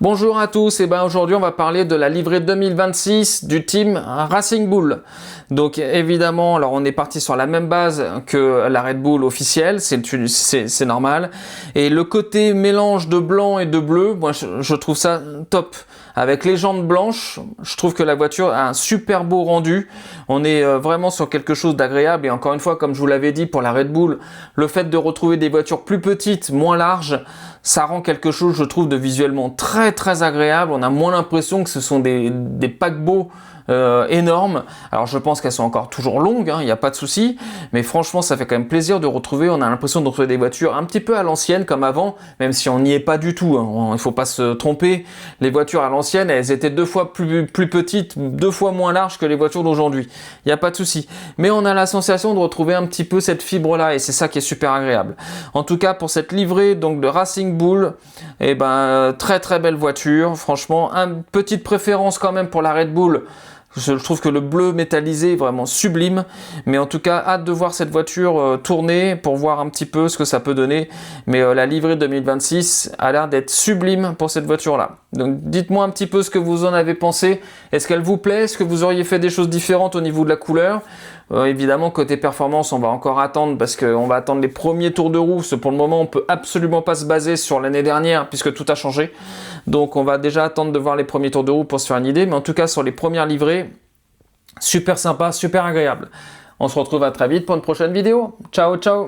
Bonjour à tous, et aujourd'hui on va parler de la livrée 2026 du team Racing Bull. Donc évidemment, alors on est parti sur la même base que la Red Bull officielle, c'est normal. Et le côté mélange de blanc et de bleu, moi je trouve ça top. Avec les jantes blanches, je trouve que la voiture a un super beau rendu. On est vraiment sur quelque chose d'agréable. Et encore une fois, comme je vous l'avais dit pour la Red Bull, le fait de retrouver des voitures plus petites, moins larges, ça rend quelque chose, je trouve, de visuellement très agréable. On a moins l'impression que ce sont des paquebots énormes. Alors je pense qu'elles sont encore toujours longues, il n'y a pas de souci, mais franchement ça fait quand même plaisir de retrouver, on a l'impression de retrouver des voitures un petit peu à l'ancienne comme avant, même si on n'y est pas du tout, il ne faut pas se tromper, les voitures à l'ancienne elles étaient 2 fois plus petites, 2 fois moins larges que les voitures d'aujourd'hui, il n'y a pas de souci, mais on a la sensation de retrouver un petit peu cette fibre là et c'est ça qui est super agréable. En tout cas pour cette livrée donc de Racing Bull, très belle voiture, franchement, une petite préférence quand même pour la Red Bull. Je trouve que le bleu métallisé est vraiment sublime, mais en tout cas hâte de voir cette voiture tourner pour voir un petit peu ce que ça peut donner, mais la livrée 2026 a l'air d'être sublime pour cette voiture là. Donc dites-moi un petit peu ce que vous en avez pensé, est-ce qu'elle vous plaît, est-ce que vous auriez fait des choses différentes au niveau de la couleur? Évidemment côté performance on va encore attendre parce qu'on va attendre les premiers tours de roue, parce que pour le moment on peut absolument pas se baser sur l'année dernière puisque tout a changé, donc on va déjà attendre de voir les premiers tours de roue pour se faire une idée, mais en tout cas sur les premières livrées, super sympa, super agréable. On se retrouve à très vite pour une prochaine vidéo, ciao ciao.